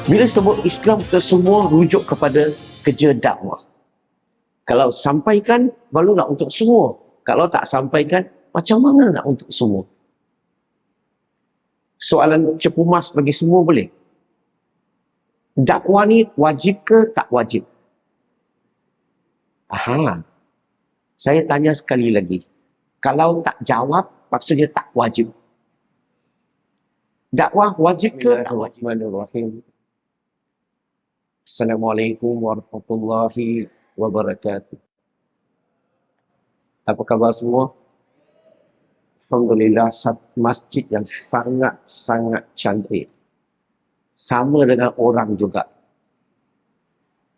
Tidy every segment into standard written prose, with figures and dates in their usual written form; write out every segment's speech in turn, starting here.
Bila sebut Islam, kita semua rujuk kepada kerja dakwah. Kalau sampaikan, barulah untuk semua. Kalau tak sampaikan, macam mana nak untuk semua? Soalan cepu mas bagi semua boleh? Dakwah ni wajib ke tak wajib? Aha. Saya tanya sekali lagi. Kalau tak jawab, maksudnya tak wajib. Dakwah wajib ke tak wajib? Bismillahirrahmanirrahim. Assalamualaikum warahmatullahi wabarakatuh. Apa khabar semua? Alhamdulillah, masjid yang sangat-sangat cantik. Sama dengan orang juga.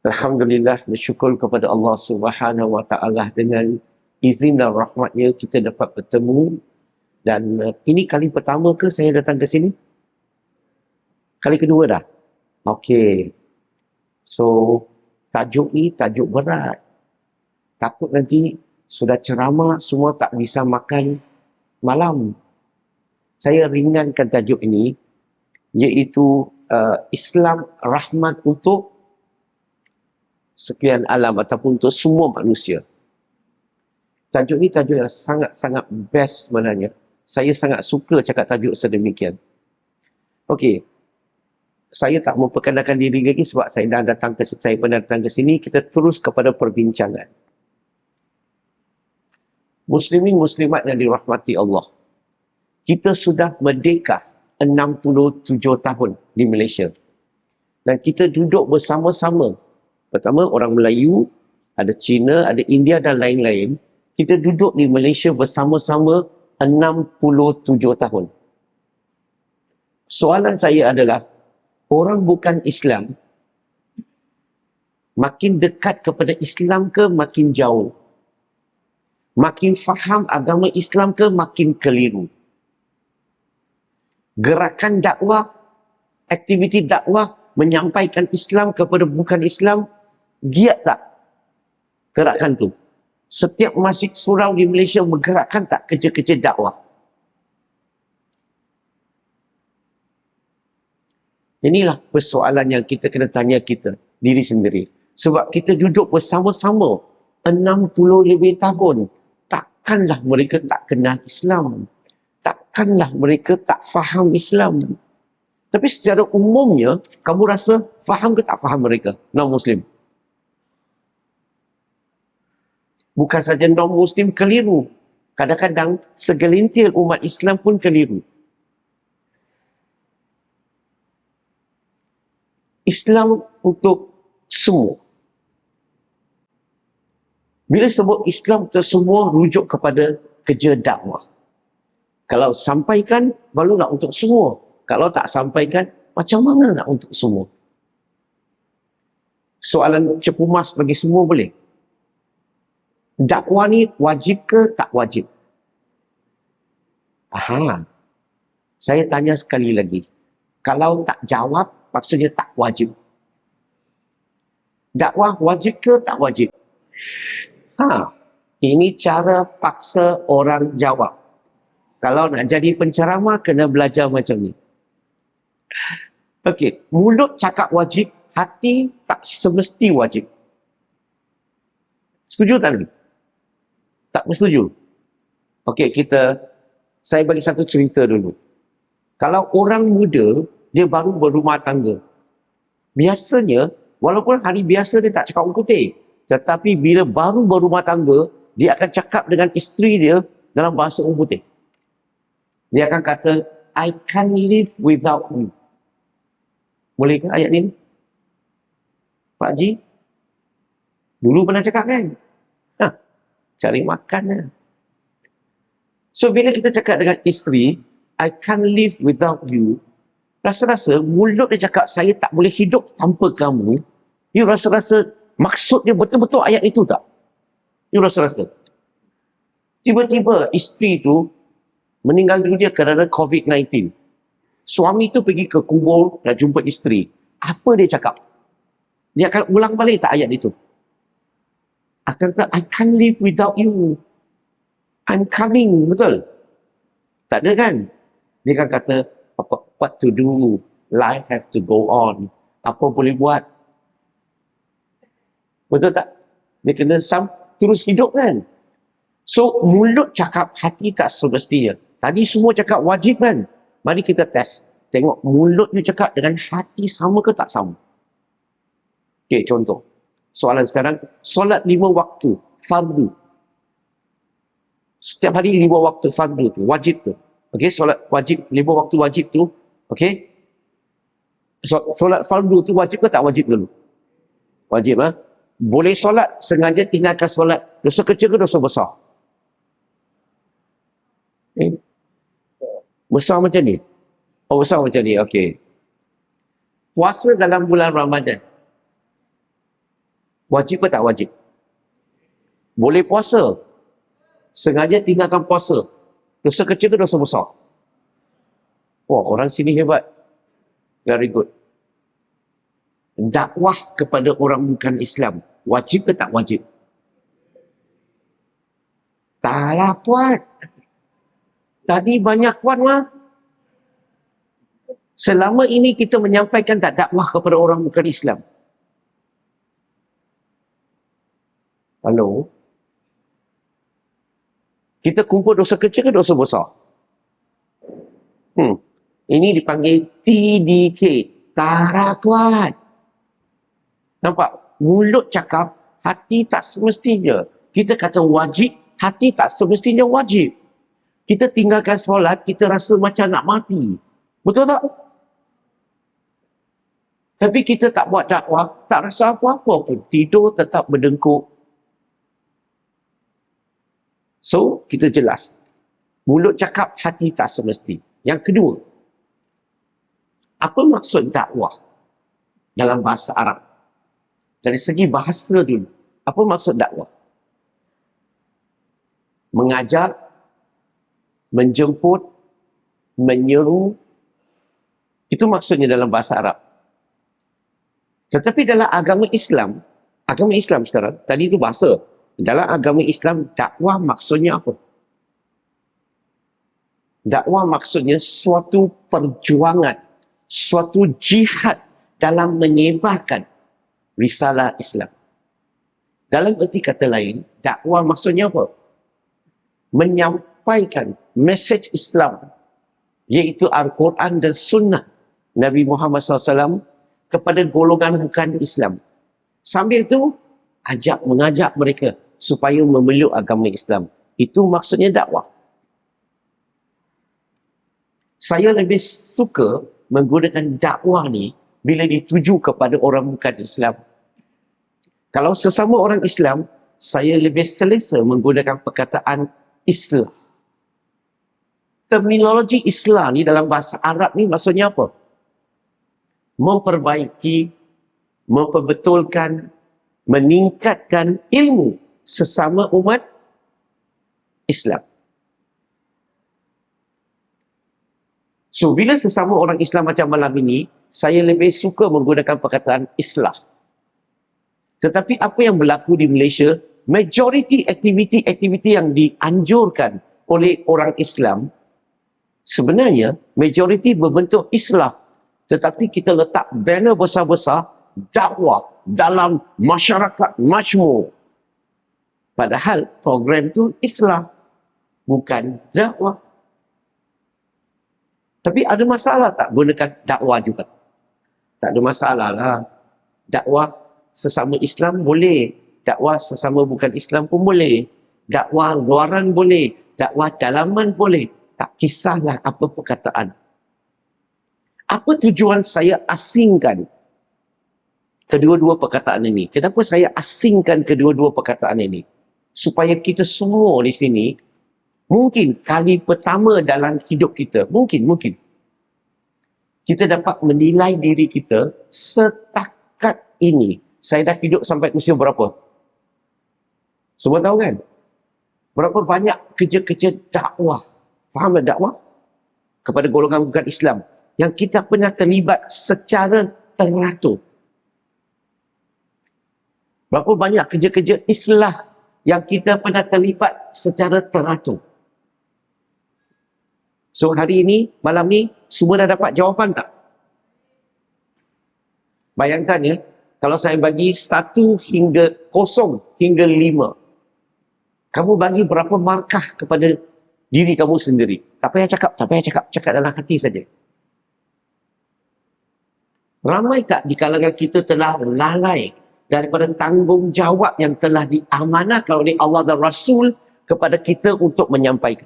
Alhamdulillah, bersyukur kepada Allah Subhanahu wa Ta'ala, dengan izin dan rahmatnya kita dapat bertemu. Dan ini kali pertama ke saya datang ke sini? Kali kedua dah? Okey. So, tajuk ni tajuk berat. Takut nanti sudah ceramah, semua tak bisa makan malam. Saya ringankan tajuk ini, iaitu Islam rahmat untuk sekian alam ataupun untuk semua manusia. Tajuk ni tajuk yang sangat-sangat best sebenarnya. Saya sangat suka cakap tajuk sedemikian. Okey. Saya tak memperkenalkan diri lagi sebab saya pernah datang ke sini. Kita terus kepada perbincangan. Muslimin muslimat yang dirahmati Allah. Kita sudah merdeka 67 tahun di Malaysia. Dan kita duduk bersama-sama. Pertama orang Melayu, ada Cina, ada India dan lain-lain. Kita duduk di Malaysia bersama-sama 67 tahun. Soalan saya adalah, orang bukan Islam makin dekat kepada Islam ke makin jauh? Makin faham agama Islam ke makin keliru? Gerakan dakwah, aktiviti dakwah menyampaikan Islam kepada bukan Islam, giat tak gerakan tu? Setiap masjid surau di Malaysia menggerakkan tak kerja-kerja dakwah? Inilah persoalan yang kita kena tanya kita diri sendiri. Sebab kita duduk bersama-sama 60 lebih tahun. Takkanlah mereka tak kenal Islam. Takkanlah mereka tak faham Islam. Tapi secara umumnya, kamu rasa faham ke tak faham mereka, non-Muslim? Bukan saja non-Muslim keliru. Kadang-kadang segelintir umat Islam pun keliru. Islam untuk semua. Bila sebut Islam, kita semua rujuk kepada kerja dakwah. Kalau sampaikan, barulah untuk semua. Kalau tak sampaikan, macam mana nak untuk semua? Soalan cepu mas bagi semua boleh? Dakwah ni wajib ke tak wajib? Aha. Saya tanya sekali lagi. Kalau tak jawab, maksudnya tak wajib. Dakwah wajib ke tak wajib? Ini cara paksa orang jawab. Kalau nak jadi penceramah, kena belajar macam ni. Okey, mulut cakap wajib, hati tak semesti wajib. Setuju tak ni? Tak bersetuju? Okey, saya bagi satu cerita dulu. Kalau orang muda, dia baru berumah tangga. Biasanya, walaupun hari biasa dia tak cakap orang putih, tetapi bila baru berumah tangga, dia akan cakap dengan isteri dia dalam bahasa orang putih. Dia akan kata, I can't live without you. Boleh ke ayat ni? Pak Haji? Dulu pernah cakap kan? Cari makan lah. So bila kita cakap dengan isteri, I can't live without you, rasa-rasa mulut dia cakap, saya tak boleh hidup tanpa kamu. You rasa-rasa maksud dia betul-betul ayat itu tak? You rasa-rasa. Tiba-tiba isteri tu meninggal dunia kerana COVID-19. Suami tu pergi ke kubur nak jumpa isteri. Apa dia cakap? Dia akan ulang balik tak ayat itu? Akan kata, I can't live without you. I'm coming, betul? Tak ada kan? Dia akan kata, what to do? Life have to go on. Apa boleh buat? Betul tak? Dia kena terus hidup kan? So, mulut cakap, hati tak semestinya. Tadi semua cakap wajib kan? Mari kita test. Tengok mulutnya cakap dengan hati sama ke tak sama? Okey, contoh. Soalan sekarang, solat 5 waktu, fardu. Setiap hari 5 waktu fardu tu, wajib tu. Okey, solat wajib, 5 waktu wajib tu. Okey. Solat fardu tu wajib ke tak wajib dulu? Wajib ha? Boleh solat, sengaja tinggalkan solat. Dosa kecil ke dosa besar? Besar macam ni? Oh, besar macam ni, okey. Puasa dalam bulan Ramadan. Wajib ke tak wajib? Boleh puasa. Sengaja tinggalkan puasa. Dosa kecil ke dosa besar? Wah, orang sini hebat. Very good. Dakwah kepada orang bukan Islam. Wajib ke tak wajib? Taklah kuat. Tadi banyak kuat mah. Selama ini kita menyampaikan tak dakwah kepada orang bukan Islam. Halo? Kita kumpul dosa kecil ke dosa besar? Ini dipanggil TDK. Tara kuat. Nampak? Mulut cakap, hati tak semestinya. Kita kata wajib, hati tak semestinya wajib. Kita tinggalkan solat, kita rasa macam nak mati. Betul tak? Tapi kita tak buat dakwah, tak rasa apa-apa pun. Tidur tetap berdengkuk. So, kita jelas. Mulut cakap, hati tak semesti. Yang kedua, apa maksud dakwah dalam bahasa Arab? Dari segi bahasa dulu, apa maksud dakwah? Mengajak, menjemput, menyeru, itu maksudnya dalam bahasa Arab. Tetapi dalam agama Islam sekarang, tadi itu bahasa. Dalam agama Islam, dakwah maksudnya apa? Dakwah maksudnya suatu perjuangan, suatu jihad dalam menyebarkan risalah Islam. Dalam erti kata lain, dakwah maksudnya apa? Menyampaikan mesej Islam, iaitu Al-Quran dan Sunnah Nabi Muhammad SAW kepada golongan bukan Islam. Sambil itu, mengajak mereka supaya memeluk agama Islam. Itu maksudnya dakwah. Saya lebih suka menggunakan dakwah ni bila dituju kepada orang bukan Islam. Kalau sesama orang Islam, saya lebih selesa menggunakan perkataan Islam. Terminologi Islam ni dalam bahasa Arab ni maksudnya apa? Memperbaiki, memperbetulkan, meningkatkan ilmu sesama umat Islam. So, bila sesama orang Islam macam malam ini, saya lebih suka menggunakan perkataan Islah. Tetapi apa yang berlaku di Malaysia, majoriti aktiviti yang dianjurkan oleh orang Islam, sebenarnya majoriti berbentuk Islah. Tetapi kita letak banner besar-besar, dakwah dalam masyarakat majmur. Padahal program tu Islam, bukan dakwah. Tapi ada masalah tak gunakan dakwah juga? Tak ada masalah lah. Dakwah sesama Islam boleh. Dakwah sesama bukan Islam pun boleh. Dakwah luaran boleh. Dakwah dalaman boleh. Tak kisahlah apa perkataan. Apa tujuan saya asingkan kedua-dua perkataan ini? Kenapa saya asingkan kedua-dua perkataan ini? Supaya kita semua di sini, mungkin kali pertama dalam hidup kita, mungkin kita dapat menilai diri kita setakat ini. Saya dah hidup sampai usia berapa? Semua tahu kan? Berapa banyak kerja-kerja dakwah, faham tak dakwah? Kepada golongan bukan Islam, yang kita pernah terlibat secara teratur. Berapa banyak kerja-kerja islah yang kita pernah terlibat secara teratur. So hari ini, malam ni, semua dah dapat jawapan tak? Bayangkan ya, kalau saya bagi 1 hingga 0 hingga 5, kamu bagi berapa markah kepada diri kamu sendiri? Tak payah cakap, tak payah cakap, cakap dalam hati saja. Ramai tak di kalangan kita telah lalai daripada tanggungjawab yang telah diamanahkan oleh Allah dan Rasul kepada kita untuk menyampaikan?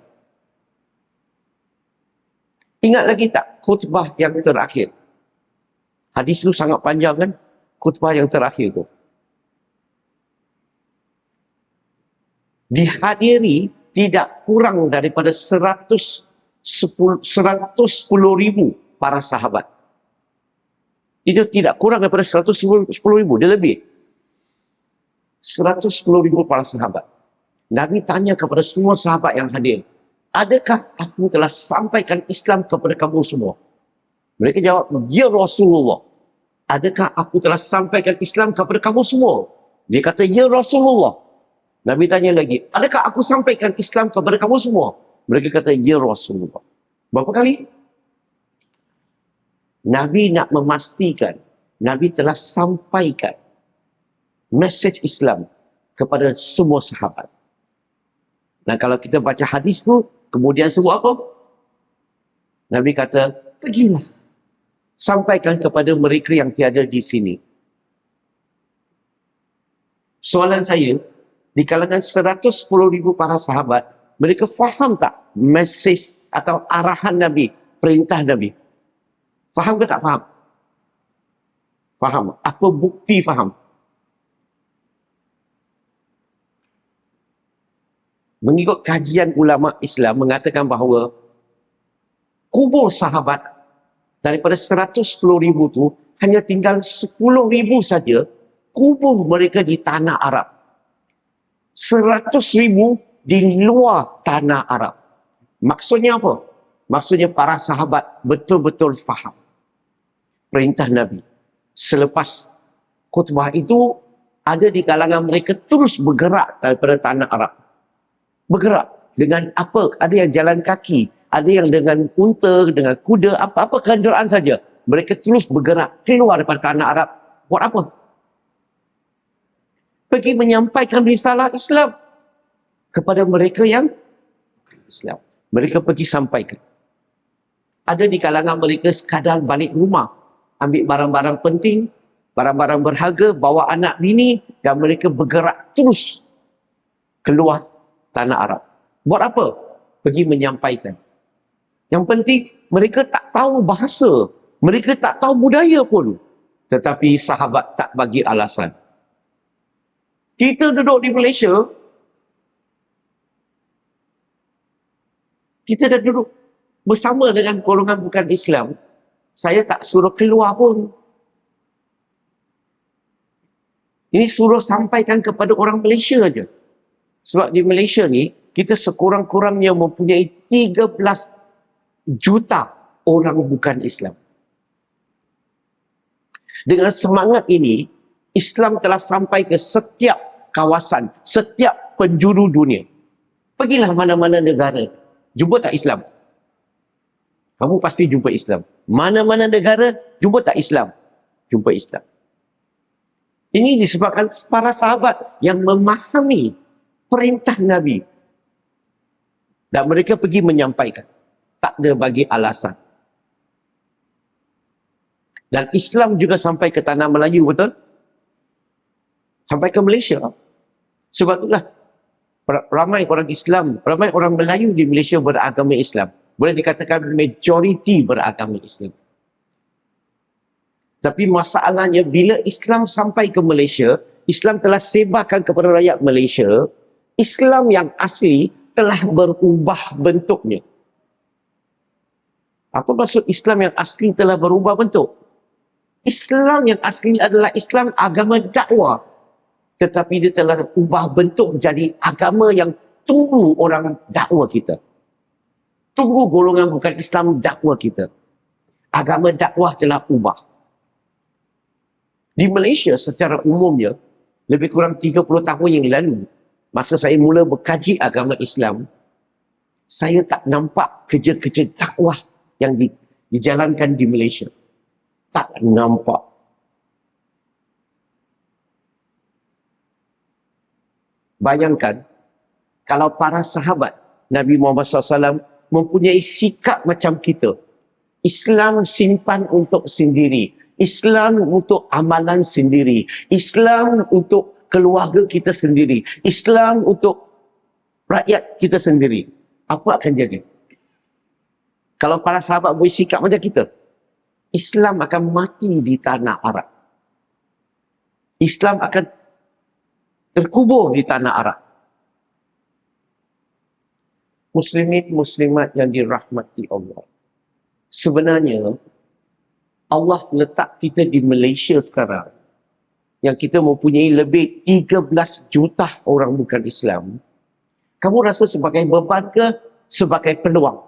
Ingat lagi tak khutbah yang terakhir? Hadis itu sangat panjang kan? Khutbah yang terakhir tu. Dihadiri tidak kurang daripada 110,000 para sahabat. Itu tidak kurang daripada 110,000, dia lebih. 110,000 para sahabat. Nabi tanya kepada semua sahabat yang hadir, adakah aku telah sampaikan Islam kepada kamu semua? Mereka jawab, ya Rasulullah. Adakah aku telah sampaikan Islam kepada kamu semua? Dia kata, ya Rasulullah. Nabi tanya lagi, adakah aku sampaikan Islam kepada kamu semua? Mereka kata, ya Rasulullah. Berapa kali? Nabi nak memastikan, Nabi telah sampaikan mesej Islam kepada semua sahabat. Dan kalau kita baca hadis tu, kemudian sebut apa? Nabi kata, pergilah. Sampaikan kepada mereka yang tiada di sini. Soalan saya, di kalangan 110,000 para sahabat, mereka faham tak mesej atau arahan Nabi, perintah Nabi? Faham ke tak faham? Faham. Apa bukti faham? Mengikut kajian ulama Islam mengatakan bahawa kubur sahabat daripada 110,000 tu hanya tinggal 10,000 saja kubur mereka di tanah Arab. 100,000 di luar tanah Arab. Maksudnya apa? Maksudnya para sahabat betul-betul faham perintah Nabi. Selepas khutbah itu, ada di kalangan mereka terus bergerak daripada tanah Arab. Bergerak dengan apa? Ada yang jalan kaki, ada yang dengan unta, dengan kuda, apa-apa kenderaan saja. Mereka terus bergerak keluar daripada tanah Arab. Buat apa? Pergi menyampaikan risalah Islam kepada mereka yang Islam. Mereka pergi sampaikan. Ada di kalangan mereka sekadar balik rumah, ambil barang-barang penting, barang-barang berharga, bawa anak bini, dan mereka bergerak terus keluar tanah Arab. Buat apa? Pergi menyampaikan. Yang penting, mereka tak tahu bahasa. Mereka tak tahu budaya pun. Tetapi sahabat tak bagi alasan. Kita duduk di Malaysia, kita dah duduk bersama dengan golongan bukan Islam. Saya tak suruh keluar pun. Ini suruh sampaikan kepada orang Malaysia aja. Sebab di Malaysia ni, kita sekurang-kurangnya mempunyai 13 juta orang bukan Islam. Dengan semangat ini, Islam telah sampai ke setiap kawasan, setiap penjuru dunia. Pergilah mana-mana negara, jumpa tak Islam? Kamu pasti jumpa Islam. Mana-mana negara, jumpa tak Islam? Jumpa Islam. Ini disebabkan para sahabat yang memahami perintah Nabi. Dan mereka pergi menyampaikan. Tak ada bagi alasan. Dan Islam juga sampai ke tanah Melayu, betul? Sampai ke Malaysia. Sebab itulah ramai orang Islam, ramai orang Melayu di Malaysia beragama Islam. Boleh dikatakan majoriti beragama Islam. Tapi masalahnya bila Islam sampai ke Malaysia, Islam telah sebarkan kepada rakyat Malaysia, Islam yang asli telah berubah bentuknya. Apa maksud Islam yang asli telah berubah bentuk? Islam yang asli adalah Islam agama dakwah. Tetapi dia telah ubah bentuk jadi agama yang tunggu orang dakwah kita. Tunggu golongan bukan Islam dakwah kita. Agama dakwah telah ubah. Di Malaysia secara umumnya, lebih kurang 30 tahun yang lalu, masa saya mula berkaji agama Islam, saya tak nampak kerja-kerja dakwah yang dijalankan di Malaysia. Tak nampak. Bayangkan kalau para sahabat Nabi Muhammad SAW mempunyai sikap macam kita. Islam simpan untuk sendiri. Islam untuk amalan sendiri. Islam untuk keluarga kita sendiri. Islam untuk rakyat kita sendiri. Apa akan jadi? Kalau para sahabat bersikap macam kita, Islam akan mati di tanah Arab. Islam akan terkubur di tanah Arab. Muslimin, muslimat yang dirahmati Allah. Sebenarnya, Allah letak kita di Malaysia sekarang, yang kita mempunyai lebih 13 juta orang bukan Islam. Kamu rasa sebagai beban ke sebagai peluang?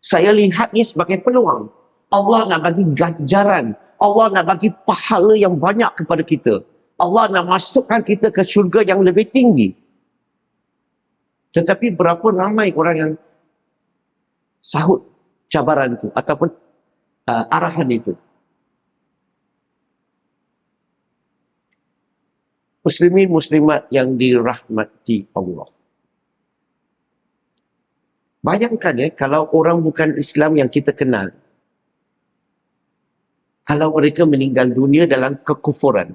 Saya lihatnya sebagai peluang. Allah nak bagi ganjaran. Allah nak bagi pahala yang banyak kepada kita. Allah nak masukkan kita ke syurga yang lebih tinggi. Tetapi berapa ramai orang yang sahut cabaran itu ataupun arahan itu. Muslimin, muslimat yang dirahmati Allah. Bayangkan kalau orang bukan Islam yang kita kenal, kalau mereka meninggal dunia dalam kekufuran,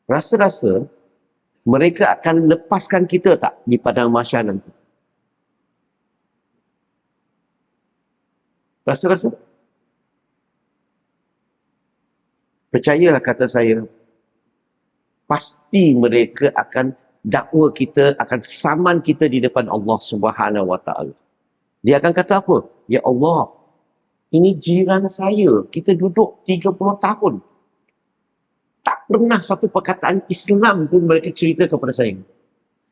rasa-rasa mereka akan lepaskan kita tak di padang mahsyar nanti? Rasa-rasa? Percayalah kata saya, pasti mereka akan dakwa kita, akan saman kita di depan Allah Subhanahu Wa Taala. Dia akan kata apa? Ya Allah, ini jiran saya, kita duduk 30 tahun. Tak pernah satu perkataan Islam pun mereka cerita kepada saya.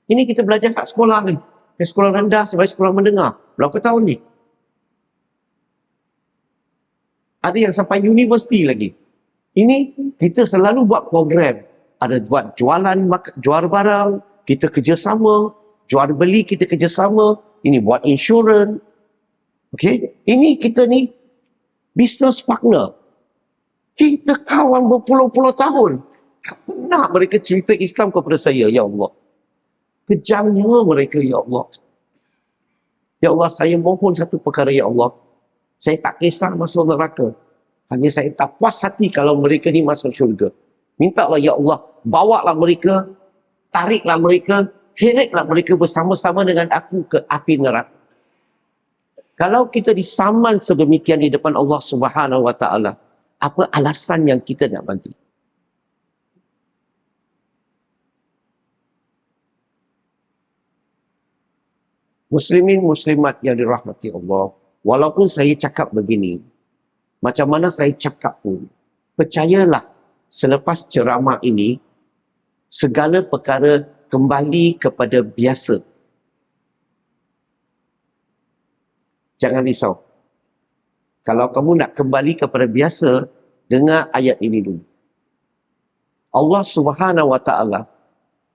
Ini kita belajar kat sekolah ni. Dari sekolah rendah sampai sekolah mendengar. Berapa tahun ni? Ada yang sampai universiti lagi. Ini kita selalu buat program. Ada buat jual barang, kita kerjasama. Jual beli, kita kerjasama. Ini buat insurans. Okay? Ini kita ni business partner. Kita kawan berpuluh-puluh tahun. Tak pernah mereka cerita Islam kepada saya, ya Allah. Kejamnya mereka, ya Allah. Ya Allah, saya mohon satu perkara, ya Allah. Saya tak kisah masuk neraka. Hanya saya tak puas hati kalau mereka ni masuk syurga. Mintalah, ya Allah, bawalah mereka, tariklah mereka, heretlah mereka bersama-sama dengan aku ke api neraka. Kalau kita disaman sedemikian di depan Allah Subhanahu Wa Taala, apa alasan yang kita nak bantu? Muslimin, muslimat yang dirahmati Allah, walaupun saya cakap begini, macam mana saya cakap pun, percayalah, selepas ceramah ini, segala perkara kembali kepada biasa. Jangan risau. Kalau kamu nak kembali kepada biasa, dengar ayat ini dulu. Allah Subhanahu Wa Taala,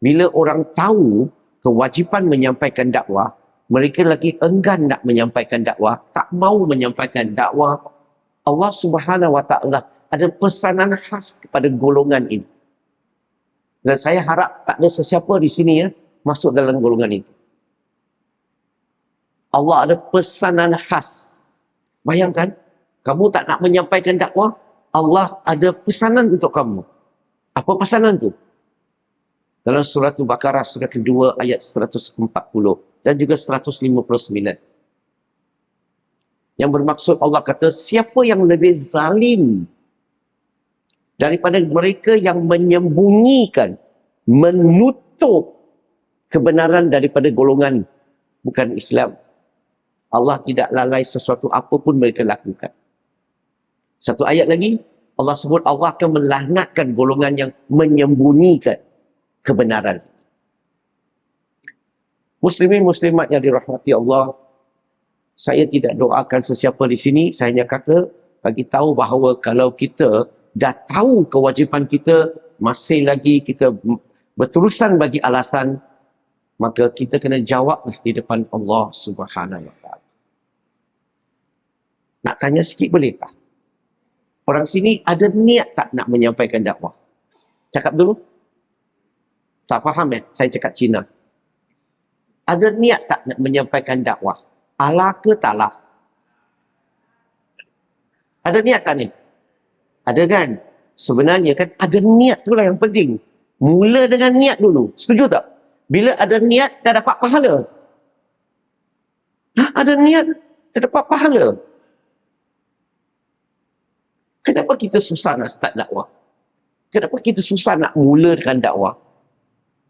bila orang tahu kewajipan menyampaikan dakwah, mereka lagi enggan nak menyampaikan dakwah, tak mau menyampaikan dakwah. Allah Subhanahu Wa Taala ada pesanan khas kepada golongan ini. Dan saya harap tak ada sesiapa di sini masuk dalam golongan itu. Allah ada pesanan khas. Bayangkan, kamu tak nak menyampaikan dakwah, Allah ada pesanan untuk kamu. Apa pesanan tu? Dalam surah Al-Baqarah, surah kedua, ayat 140 dan juga 159. Yang bermaksud Allah kata, siapa yang lebih zalim daripada mereka yang menyembunyikan, menutup kebenaran daripada golongan bukan Islam. Allah tidak lalai sesuatu apapun mereka lakukan. Satu ayat lagi, Allah sebut Allah akan melaknatkan golongan yang menyembunyikan kebenaran. Muslimin, muslimat yang dirahmati Allah, saya tidak doakan sesiapa di sini, saya hanya kata, bagi tahu bahawa kalau kita dah tahu kewajipan kita, masih lagi kita berterusan bagi alasan, maka kita kena jawab di depan Allah Subhanahu Wa Taala. Nak tanya sikit boleh tak? Orang sini ada niat tak nak menyampaikan dakwah? Cakap dulu. Tak faham saya cakap Cina. Ada niat tak nak menyampaikan dakwah? Alah ke taklah? Ada niat tak ni? Ada kan? Sebenarnya kan ada niat tu lah yang penting. Mula dengan niat dulu. Setuju tak? Bila ada niat, dah dapat pahala. Ada niat, dah dapat pahala. Kenapa kita susah nak start dakwah? Kenapa kita susah nak mulakan dakwah?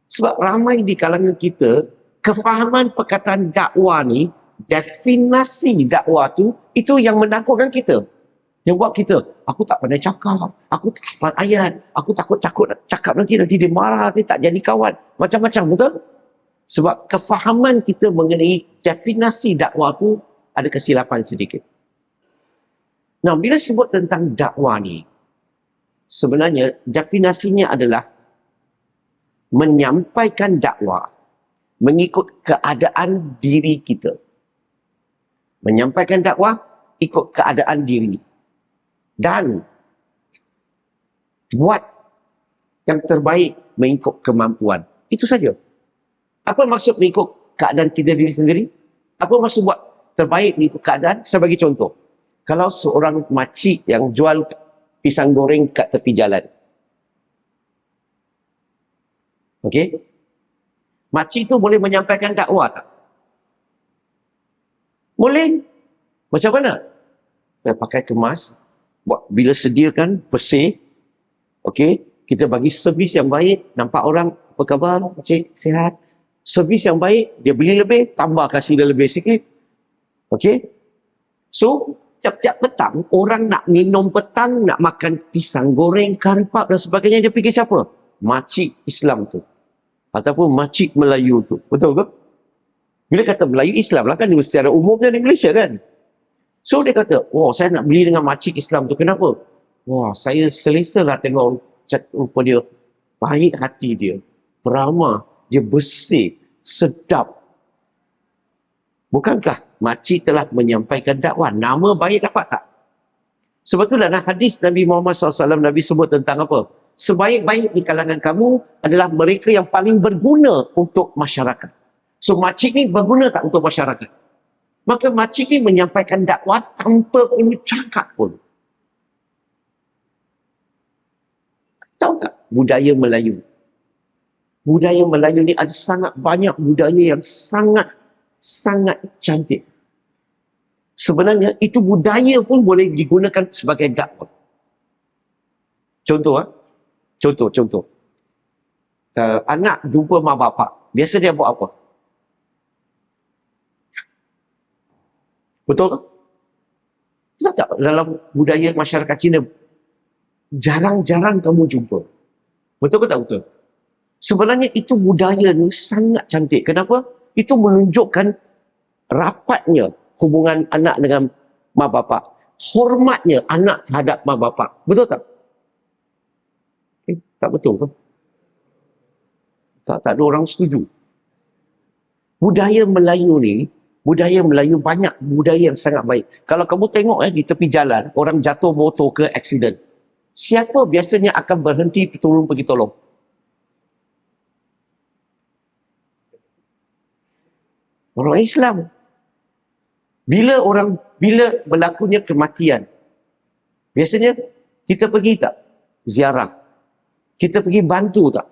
Sebab ramai di kalangan kita, kefahaman perkataan dakwah ni, definasi dakwah tu, itu yang menakutkan kita. Yang buat kita, aku tak pandai cakap, aku tak hafal ayat, aku takut cakap nanti dia marah, nanti tak jadi kawan. Macam-macam, betul? Sebab kefahaman kita mengenai definasi dakwah tu ada kesilapan sedikit. Nah, bila sebut tentang dakwah ni, sebenarnya definasinya adalah menyampaikan dakwah mengikut keadaan diri kita. Menyampaikan dakwah ikut keadaan diri. Dan buat yang terbaik mengikut kemampuan. Itu saja. Apa maksud mengikut keadaan kita diri sendiri? Apa maksud buat terbaik mengikut keadaan? Saya bagi contoh. Kalau seorang makcik yang jual pisang goreng kat tepi jalan. Okey? Makcik tu boleh menyampaikan dakwah tak? Boleh. Macam mana? Pakai kemas. Bila sediakan, bersih. Okey? Kita bagi servis yang baik. Nampak orang, apa khabar? Makcik, sihat. Servis yang baik, dia beli lebih, tambah kasih dia lebih sikit. Okey? So, tiap-tiap petang, orang nak minum petang, nak makan pisang goreng, karipap dan sebagainya, dia fikir siapa? Makcik Islam tu. Ataupun makcik Melayu tu. Betul ke? Bila kata Melayu Islam lah kan, secara umumnya di Malaysia kan. So dia kata, wah saya nak beli dengan makcik Islam tu. Kenapa? Wah saya selesa lah tengok rupa dia. Baik hati dia. Peramah. Dia bersih. Sedap. Bukankah makcik telah menyampaikan dakwah? Nama baik dapat tak? Sebab itulah hadis Nabi Muhammad SAW, Nabi sebut tentang apa? Sebaik-baik di kalangan kamu adalah mereka yang paling berguna untuk masyarakat. So makcik ni berguna tak untuk masyarakat? Maka makcik ni menyampaikan dakwah tanpa punya cakap pun. Tahu tak budaya Melayu? Budaya Melayu ni ada sangat banyak budaya yang sangat cantik. Sebenarnya itu budaya pun boleh digunakan sebagai dakwah. Contoh. Contoh. Anak jumpa mak bapak. Biasa dia buat apa? Betul ke? Tahu tak dalam budaya masyarakat Cina jarang-jarang kamu jumpa. Betul ke tak betul? Sebenarnya itu budaya ni sangat cantik. Kenapa? Itu menunjukkan rapatnya hubungan anak dengan mak bapak. Hormatnya anak terhadap mak bapak. Betul tak? Tak betul ke? Tak ada orang setuju. Budaya Melayu ni, banyak budaya yang sangat baik. Kalau kamu tengok di tepi jalan, orang jatuh motor ke aksiden. Siapa biasanya akan berhenti pergi tolong? Orang Islam. Bila berlakunya kematian, biasanya kita pergi tak? Ziarah. Kita pergi bantu tak?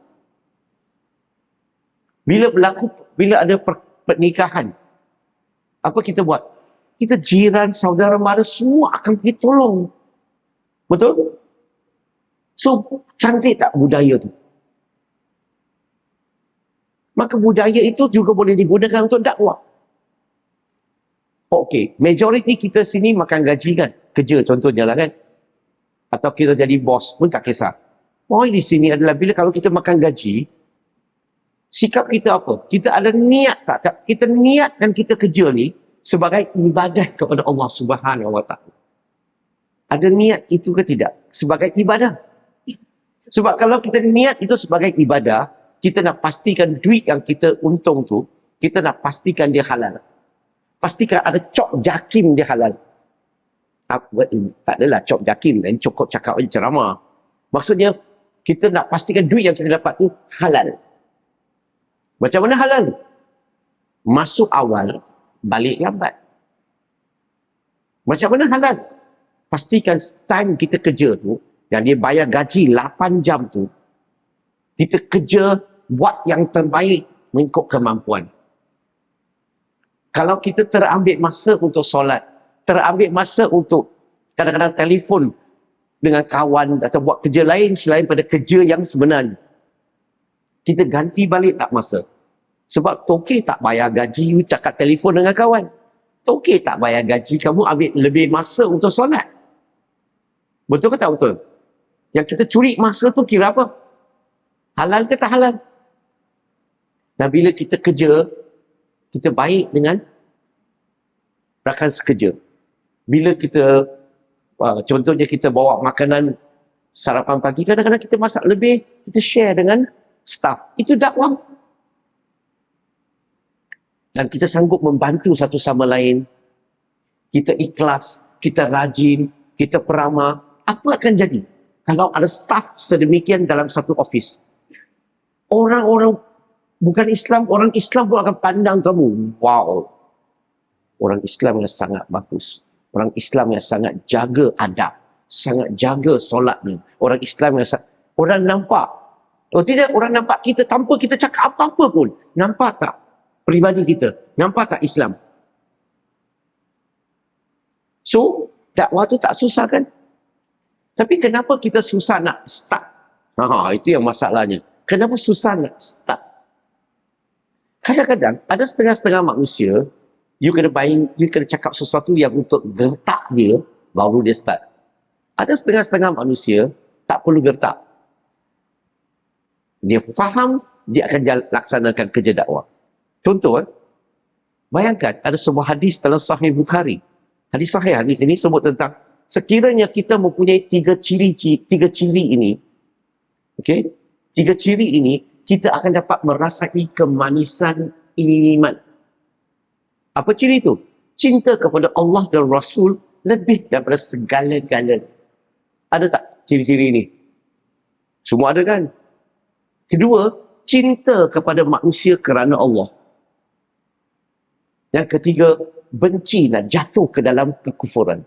Bila ada pernikahan, apa kita buat? Kita jiran, saudara mara semua akan pergi tolong. Betul? So, cantik tak budaya tu? Maka budaya itu juga boleh digunakan untuk dakwah. Okey, majoriti kita sini makan gaji kan? Kerja contohnya lah kan? Atau kita jadi bos pun tak kisah. Poin di sini adalah bila kalau kita makan gaji, sikap kita apa? Kita ada niat tak? Kita niatkan kita kerja ni sebagai ibadah kepada Allah Subhanahu Wa Taala. Ada niat itu ke tidak? Sebagai ibadah. Sebab kalau kita niat itu sebagai ibadah, kita nak pastikan duit yang kita untung tu, kita nak pastikan dia halal. Pastikan ada cop jakim dia halal. Tak adalah cop jakim dan cukup cakap aja ceramah. Maksudnya, kita nak pastikan duit yang kita dapat tu halal. Macam mana halal? Masuk awal, balik lambat. Macam mana halal? Pastikan time kita kerja tu, yang dia bayar gaji 8 jam tu, kita kerja buat yang terbaik mengikut kemampuan. Kalau kita terambil masa untuk solat, terambil masa untuk kadang-kadang telefon dengan kawan atau buat kerja lain selain pada kerja yang sebenarnya, kita ganti balik tak masa. Sebab Tokey tak bayar gaji you cakap telefon dengan kawan. Tokey tak bayar gaji kamu ambil lebih masa untuk solat. Betul ke tak betul? Yang kita curi masa tu kira apa? Halal ke tak halal? Dan bila kita kerja, kita baik dengan rakan sekerja. Bila kita, contohnya kita bawa makanan sarapan pagi, kadang-kadang kita masak lebih, kita share dengan staff. Itu dakwah. Dan kita sanggup membantu satu sama lain. Kita ikhlas, kita rajin, kita peramah. Apa akan jadi kalau ada staff sedemikian dalam satu office? Orang-orang bukan Islam, orang Islam pun akan pandang kamu. Wow. Orang Islam yang sangat bagus. Orang Islam yang sangat jaga adab. Sangat jaga solatnya. Orang Islam yang sangat... Orang nampak. Oh tidak, orang nampak kita tanpa kita cakap apa-apa pun. Nampak tak peribadi kita? Nampak tak Islam? So, dakwah tu tak susah kan? Tapi kenapa kita susah nak start? Itu yang masalahnya. Kenapa susah nak start? Kadang-kadang ada setengah-setengah manusia, you kena cakap sesuatu yang untuk gertak dia, baru dia start. Ada setengah-setengah manusia, tak perlu gertak. Dia faham, dia akan laksanakan kerja dakwah. Contoh, bayangkan ada sebuah hadis dalam Sahih Bukhari. Hadis ini sebut tentang sekiranya kita mempunyai tiga ciri ini, okay? 3 ciri ini, kita akan dapat merasai kemanisan iman. Apa ciri itu? Cinta kepada Allah dan Rasul lebih daripada segala-galanya. Ada tak ciri-ciri ini? Semua ada kan? Kedua, cinta kepada manusia kerana Allah. Yang ketiga, benci dan jatuh ke dalam kekufuran.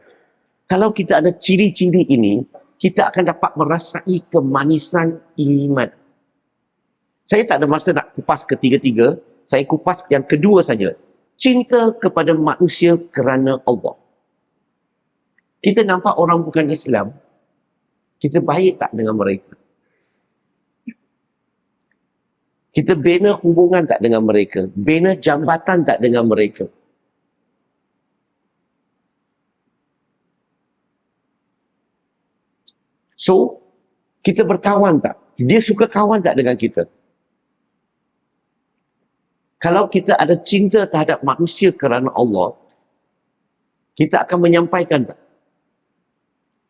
Kalau kita ada ciri-ciri ini, kita akan dapat merasai kemanisan iman. Saya tak ada masa nak kupas ketiga-tiga, saya kupas yang kedua saja. Cinta kepada manusia kerana Allah. Kita nampak orang bukan Islam, kita baik tak dengan mereka? Kita bina hubungan tak dengan mereka? Bina jambatan tak dengan mereka? So, kita berkawan tak? Dia suka kawan tak dengan kita? Kalau kita ada cinta terhadap manusia kerana Allah, kita akan menyampaikan tak?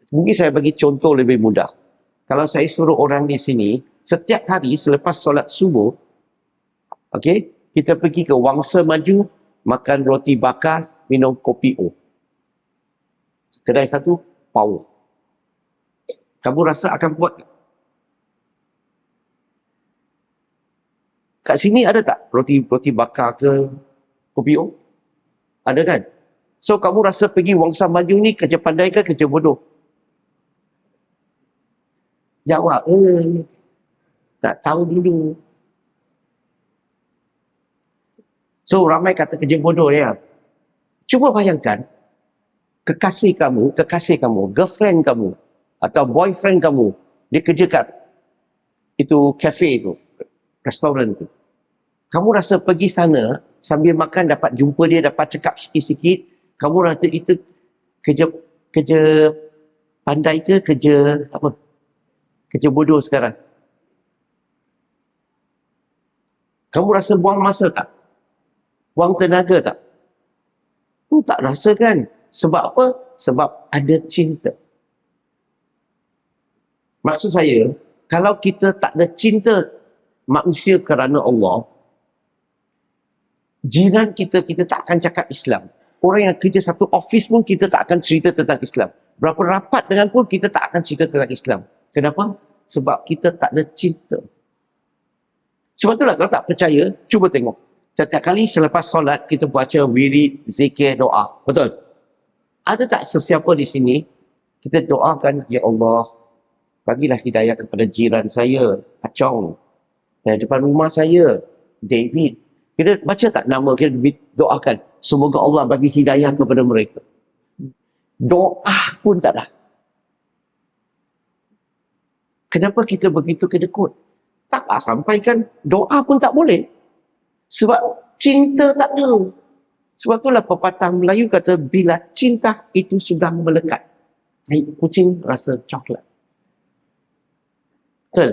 Mungkin saya bagi contoh lebih mudah. Kalau saya suruh orang di sini, setiap hari selepas solat subuh, okay, kita pergi ke Wangsa Maju, makan roti bakar, minum kopi O. Kedai satu, power. Kamu rasa akan buat tak? Kat sini ada tak roti bakar ke kopi O? Ada kan? So kamu rasa pergi Wangsa Maju ni kerja pandai ke kerja bodoh? Jawab, tak tahu dulu. So ramai kata kerja bodoh ya. Cuba bayangkan kekasih kamu, girlfriend kamu atau boyfriend kamu, dia kerja kat itu cafe tu, restoran tu. Kamu rasa pergi sana sambil makan dapat jumpa dia, dapat cakap sikit-sikit, kamu rasa itu kerja pandai ke kerja apa? Kerja bodoh sekarang. Kamu rasa buang masa tak? Buang tenaga tak? Tak rasa kan? Sebab apa? Sebab ada cinta. Maksud saya, kalau kita tak ada cinta manusia kerana Allah, jiran kita tak akan cakap Islam. Orang yang kerja satu office pun kita tak akan cerita tentang Islam. Berapa rapat dengan pun kita tak akan cerita tentang Islam. Kenapa? Sebab kita tak ada cinta. Sebab itulah kalau tak percaya, cuba tengok. Setiap kali selepas solat, kita baca wirid, zikir, doa. Betul? Ada tak sesiapa di sini, kita doakan, Ya Allah, bagilah hidayah kepada jiran saya, Acong. Depan rumah saya, David. Kita baca tak nama, kita doakan. Semoga Allah bagi hidayah kepada mereka. Doa pun tak ada. Kenapa kita begitu kedekut? Taklah sampaikan doa pun tak boleh. Sebab cinta tak ada. Sebab itulah pepatah Melayu kata, bila cinta itu sudah melekat, naik kucing rasa coklat. Betul?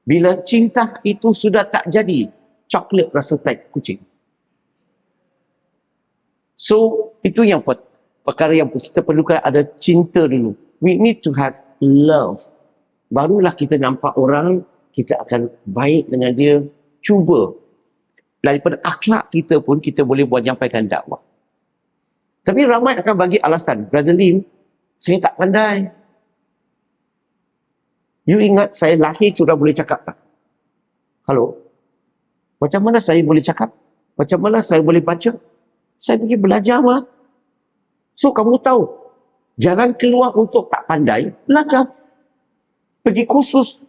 Bila cinta itu sudah tak jadi, coklat rasa naik kucing. So, itu yang perkara yang kita perlukan, ada cinta dulu. We need to have love. Barulah kita nampak orang, kita akan baik dengan dia. Cuba. Daripada akhlak kita pun, kita boleh buat nyampaikan dakwah. Tapi ramai akan bagi alasan. Brother Lim, saya tak pandai. You ingat saya lahir sudah boleh cakap tak? Halo? Macam mana saya boleh cakap? Macam mana saya boleh baca? Saya pergi belajar mah. So kamu tahu, jalan keluar untuk tak pandai, belajar. Pergi kursus,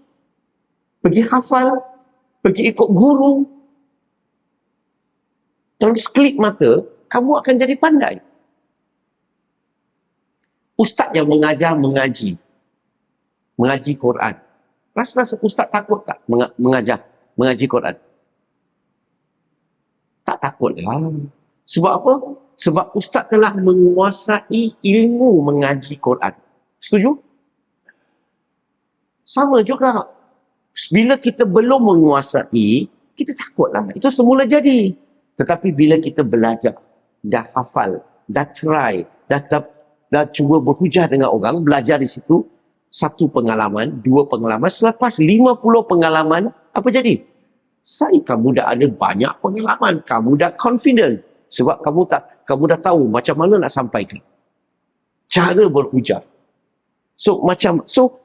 pergi hafal, pergi ikut guru. Dalam sekelip mata, kamu akan jadi pandai. Ustaz yang mengajar mengaji Quran. Rasa-rasa ustaz takut tak mengaji Quran? Tak takut lah. Sebab apa? Sebab ustaz telah menguasai ilmu mengaji Quran. Setuju? Sama juga. Bila kita belum menguasai, kita takutlah. Itu semula jadi. Tetapi bila kita belajar, dah hafal, dah try, dah cuba berhujah dengan orang, belajar di situ, satu pengalaman, dua pengalaman, selepas 50 pengalaman, apa jadi? Kamu dah ada banyak pengalaman, kamu dah confident. Sebab kamu dah tahu macam mana nak sampaikan. Cara berhujah. So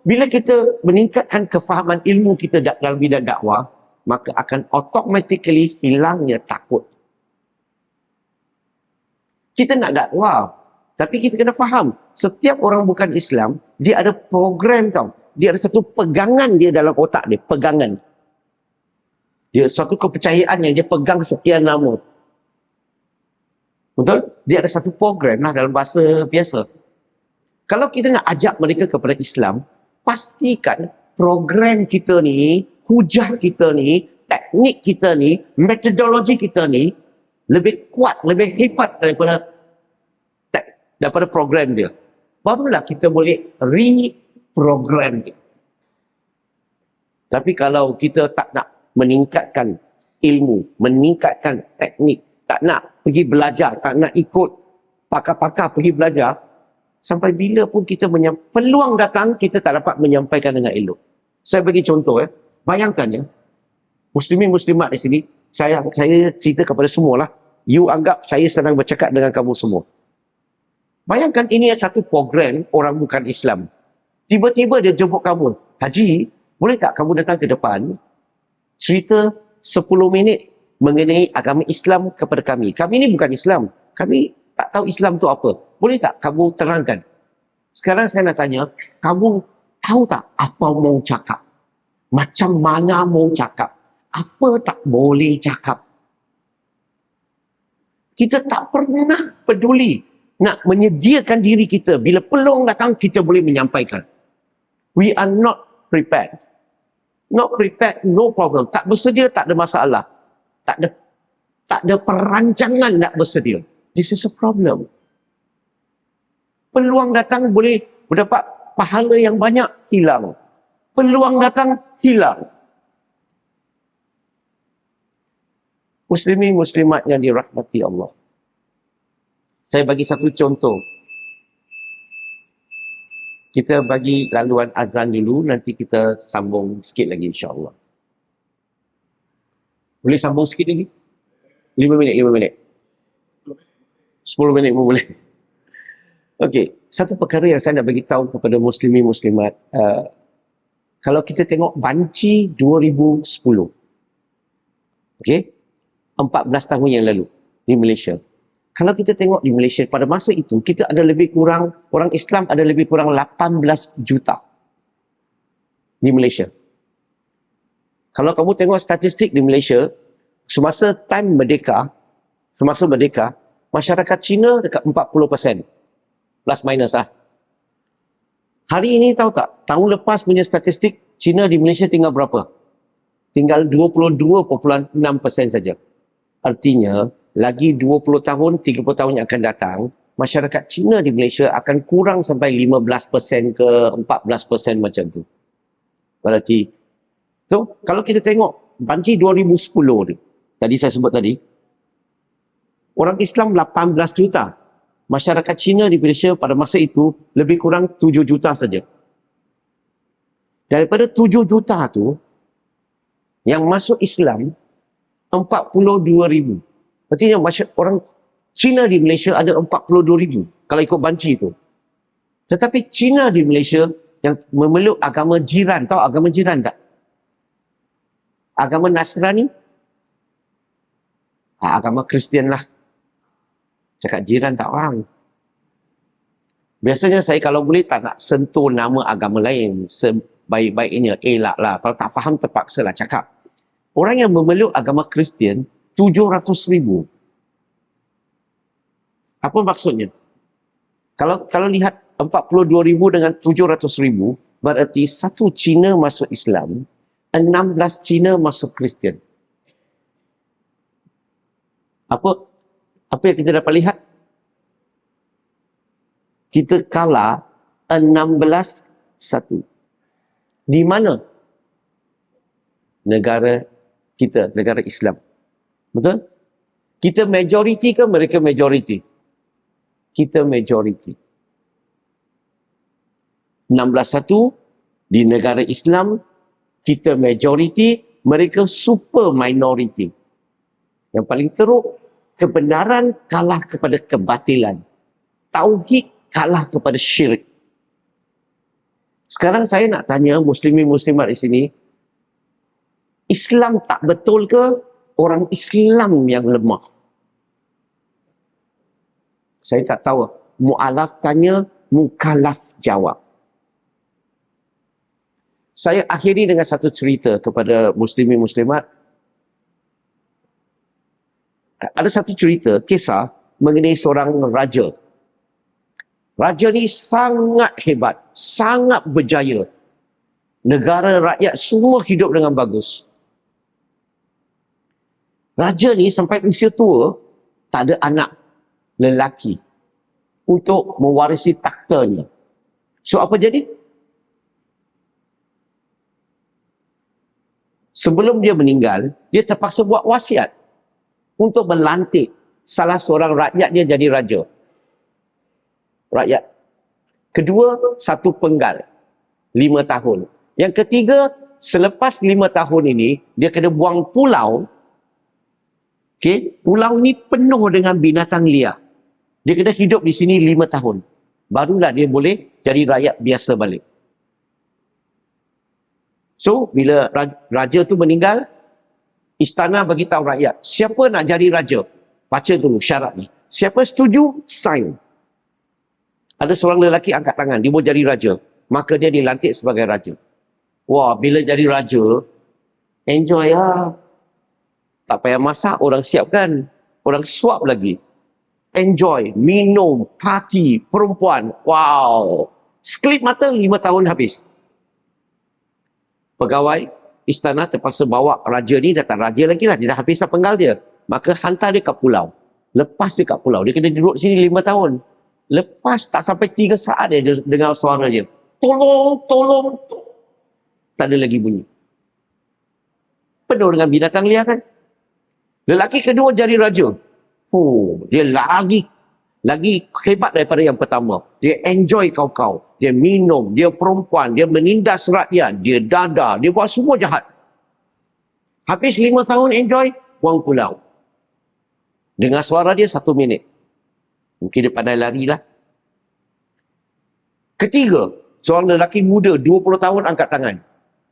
bila kita meningkatkan kefahaman ilmu kita dalam bidang dakwah, maka akan automatically hilangnya takut. Kita nak dakwah, tapi kita kena faham, setiap orang bukan Islam, dia ada program tau. Dia ada satu pegangan dia dalam otak dia, pegangan. Dia satu kepercayaan yang dia pegang sekian lama. Betul? Dia ada satu program lah dalam bahasa biasa. Kalau kita nak ajak mereka kepada Islam, pastikan program kita ni, hujah kita ni, teknik kita ni, metodologi kita ni, lebih kuat, lebih hebat daripada program dia. Barulah kita boleh reprogram dia. Tapi kalau kita tak nak meningkatkan ilmu, meningkatkan teknik, tak nak pergi belajar, tak nak ikut pakar-pakar pergi belajar, sampai bila pun kita peluang datang, kita tak dapat menyampaikan dengan elok. Saya bagi contoh. Bayangkan ya, muslimin muslimat di sini, saya cerita kepada semua lah. You anggap saya sedang bercakap dengan kamu semua. Bayangkan ini satu program orang bukan Islam. Tiba-tiba dia jemput kamu. Haji, boleh tak kamu datang ke depan, cerita 10 minit mengenai agama Islam kepada kami. Kami ni bukan Islam. Kami tak tahu Islam tu apa. Boleh tak kamu terangkan? Sekarang saya nak tanya, kamu tahu tak apa mau cakap? Macam mana mau cakap? Apa tak boleh cakap? Kita tak pernah peduli nak menyediakan diri kita. Bila peluang datang, kita boleh menyampaikan. We are not prepared. Not prepared, no problem. Tak bersedia, tak ada masalah. Tak ada perancangan nak bersedia. This is a problem. Peluang datang boleh mendapat pahala yang banyak, hilang. Peluang datang, hilang. Muslimin muslimat yang dirahmati Allah. Saya bagi satu contoh. Kita bagi laluan azan dulu, nanti kita sambung sikit lagi insya-Allah. Boleh sambung sikit lagi? 5 minit. 10 minit pun boleh. Okey, satu perkara yang saya nak bagi tahu kepada muslimin muslimat, kalau kita tengok banci 2010. Okey? 14 tahun yang lalu di Malaysia. Kalau kita tengok di Malaysia pada masa itu, kita ada lebih kurang, orang Islam ada lebih kurang 18 juta di Malaysia. Kalau kamu tengok statistik di Malaysia, semasa merdeka, masyarakat Cina dekat 40%. Plus minus lah. Hari ini tahu tak, tahun lepas punya statistik, Cina di Malaysia tinggal berapa? Tinggal 22.6% saja. Artinya, lagi 20 tahun, 30 tahun yang akan datang, masyarakat Cina di Malaysia akan kurang sampai 15% ke 14% macam tu. Berarti, so kalau kita tengok banjir 2010 ni, tadi saya sebut tadi, orang Islam 18 juta. Masyarakat Cina di Malaysia pada masa itu lebih kurang 7 juta saja. Daripada 7 juta tu, yang masuk Islam 42,000. Artinya orang Cina di Malaysia ada 42,000 kalau ikut banci itu. Tetapi Cina di Malaysia yang memeluk agama jiran, tahu agama jiran tak? Agama Nasrani? Agama Kristian lah. Cakap jiran tak faham. Biasanya saya kalau boleh tak nak sentuh nama agama lain. Sebaik-baiknya elak lah. Kalau tak faham terpaksa lah cakap. Orang yang memeluk agama Kristian 700,000. Apa maksudnya? Kalau lihat 42,000 dengan 700,000, berarti satu Cina masuk Islam, 16 Cina masuk Kristian. Apa yang kita dapat lihat? Kita kalah 16-1. Di mana? Negara kita, negara Islam. Betul? Kita majoriti ke mereka majoriti? Kita majoriti. 16-1 di negara Islam, kita majoriti, mereka super minority. Yang paling teruk, kebenaran kalah kepada kebatilan. Tauhid kalah kepada syirik. Sekarang saya nak tanya muslimin-muslimat di sini, Islam tak betul ke orang Islam yang lemah? Saya tak tahu. Mu'alaf tanya, mukallaf jawab. Saya akhiri dengan satu cerita kepada muslimin-muslimat. Ada satu cerita, kisah mengenai seorang raja. Raja ni sangat hebat, sangat berjaya. Negara rakyat semua hidup dengan bagus. Raja ni sampai usia tua, tak ada anak lelaki untuk mewarisi taktanya. So apa jadi? Sebelum dia meninggal, dia terpaksa buat wasiat untuk melantik salah seorang rakyat dia jadi raja. Rakyat. Kedua, satu penggal. 5 tahun. Yang ketiga, selepas 5 tahun ini, dia kena buang pulau. Okay? Pulau ni penuh dengan binatang liar. Dia kena hidup di sini 5 tahun. Barulah dia boleh jadi rakyat biasa balik. So, bila raja tu meninggal, istana bagi tahu rakyat, siapa nak jadi raja? Baca dulu syarat ni. Siapa setuju, sign. Ada seorang lelaki angkat tangan, dia mau jadi raja. Maka dia dilantik sebagai raja. Wah, bila jadi raja, enjoy lah. Tak payah masak, orang siapkan. Orang suap lagi. Enjoy, minum, party, perempuan. Wow. Sekelip mata, 5 tahun habis. Pegawai istana terpaksa bawa raja ni, datang raja lagi lah. Dia dah habis penggal dia. Maka hantar dia ke pulau. Lepas dia kat pulau. Dia kena duduk sini 5 tahun. Lepas tak sampai 3 saat dia dengar suara dia. Tolong, tolong. Tak ada lagi bunyi. Penuh dengan binatang liar kan. Lelaki kedua jadi raja. Oh, dia lagi hebat daripada yang pertama. Dia enjoy kau-kau. Dia minum, dia perempuan, dia menindas rakyat, dia dadah, dia buat semua jahat. Habis 5 tahun enjoy, buang pulau. Dengar suara dia 1 minit. Mungkin dia pandai lari lah. Ketiga, seorang lelaki muda, 20 tahun angkat tangan.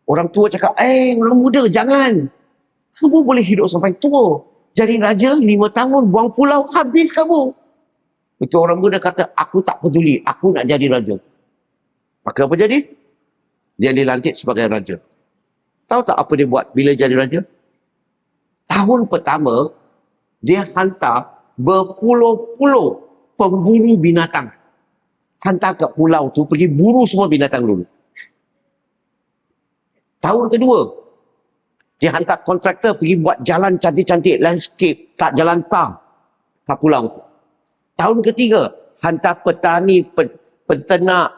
Orang tua cakap, orang muda jangan. Kamu boleh hidup sampai tua. Jadi raja 5 tahun, buang pulau, habis kamu. Itu orang muda kata, aku tak peduli, aku nak jadi raja. Maka apa jadi? Dia dilantik sebagai raja. Tahu tak apa dia buat bila jadi raja? Tahun pertama, dia hantar berpuluh-puluh pemburu binatang. Hantar ke pulau tu, pergi buru semua binatang dulu. Tahun kedua, dia hantar kontraktor pergi buat jalan cantik-cantik, landscape, tak jalan tar kat pulau tu. Tahun ketiga, hantar petani, peternak,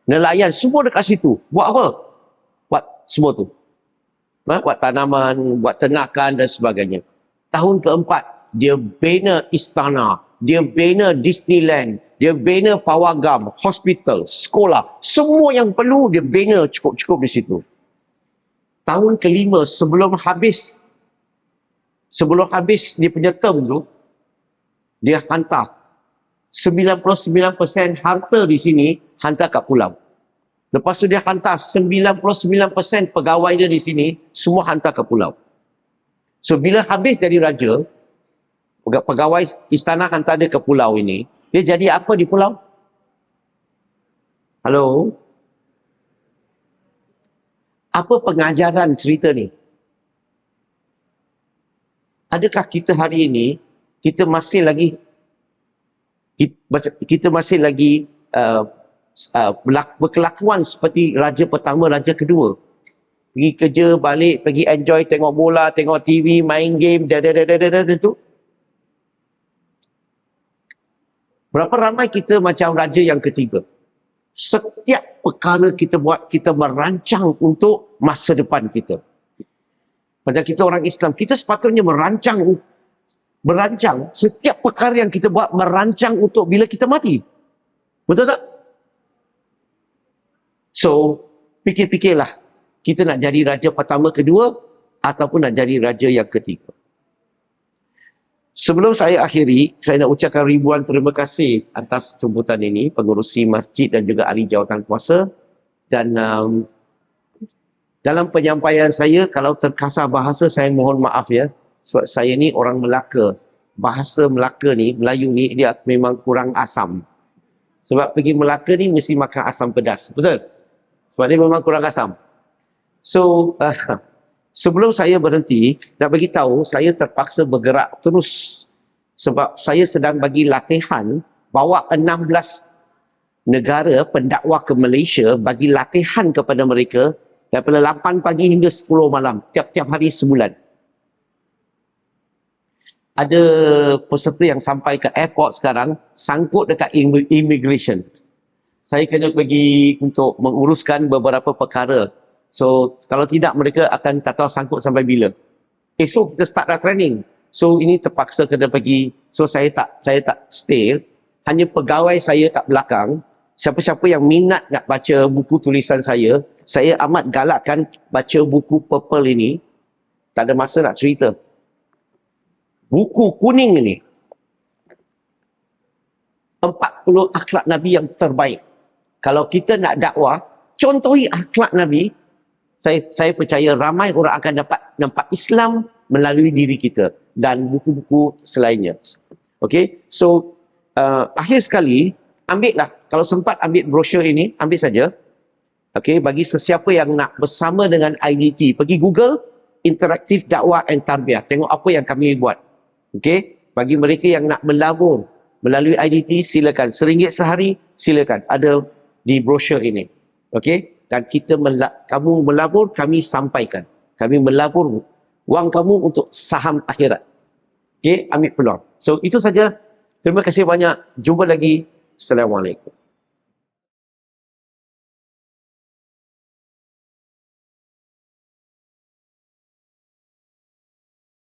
nelayan, semua dekat situ. Buat apa? Buat semua tu. Buat tanaman, buat ternakan dan sebagainya. Tahun keempat, dia bina istana, dia bina Disneyland, dia bina pawagam, hospital, sekolah. Semua yang perlu dia bina cukup-cukup di situ. Tahun kelima sebelum habis dia punya term tu, dia hantar 99% harta di sini hantar kat pulau. Lepas tu dia hantar 99% pegawai dia di sini semua hantar ke pulau. So bila habis jadi raja, pegawai istana hantar dia ke pulau ini, dia jadi apa di pulau? Halo? Apa pengajaran cerita ni? Adakah kita hari ini, kita masih lagi berkelakuan seperti raja pertama, raja kedua? Pergi kerja, balik, pergi enjoy, tengok bola, tengok TV, main game, tu. Berapa ramai kita macam raja yang ketiga? Setiap perkara kita buat, kita merancang untuk masa depan kita. Macam kita orang Islam, kita sepatutnya merancang setiap perkara yang kita buat, merancang untuk bila kita mati. Betul tak? So, fikir-fikirlah. Kita nak jadi raja pertama, kedua, ataupun nak jadi raja yang ketiga. Sebelum saya akhiri, saya nak ucapkan ribuan terima kasih atas jemputan ini, pengurusi masjid dan juga ahli jawatan kuasa. Dan dalam penyampaian saya, kalau terkasar bahasa, saya mohon maaf ya. Sebab saya ni orang Melaka. Bahasa Melaka ni, Melayu ni, dia memang kurang asam. Sebab pergi Melaka ni mesti makan asam pedas. Betul? Sebab dia memang kurang asam. So, sebelum saya berhenti, nak bagi tahu saya terpaksa bergerak terus sebab saya sedang bagi latihan bawa 16 negara pendakwa ke Malaysia, bagi latihan kepada mereka daripada 8 pagi hingga 10 malam, tiap-tiap hari sebulan. Ada peserta yang sampai ke airport sekarang, sangkut dekat immigration. Saya kena pergi untuk menguruskan beberapa perkara. So, kalau tidak mereka akan tak tahu sangkut sampai bila. Esok kita start dah training. So, ini terpaksa kena pergi. So, saya tak stay. Hanya pegawai saya kat belakang. Siapa-siapa yang minat nak baca buku tulisan saya amat galakkan baca buku purple ini. Tak ada masa nak cerita. Buku kuning ini. 40 akhlak Nabi yang terbaik. Kalau kita nak dakwah, contohi akhlak Nabi, saya percaya ramai orang akan dapat nampak Islam melalui diri kita dan buku-buku selainnya. Okay, so akhir sekali, ambillah, kalau sempat ambil brosur ini, ambil saja. Okay, bagi sesiapa yang nak bersama dengan IDT, pergi Google, Interaktif Dakwah and Tarbiyah. Tengok apa yang kami buat. Okay, bagi mereka yang nak melabur melalui IDT, silakan. RM1 sehari, silakan. Ada di brosur ini. Okay. Dan kamu melabur, kami sampaikan. Kami melabur wang kamu untuk saham akhirat. Okay, ambil peluang. So, itu saja. Terima kasih banyak. Jumpa lagi. Assalamualaikum.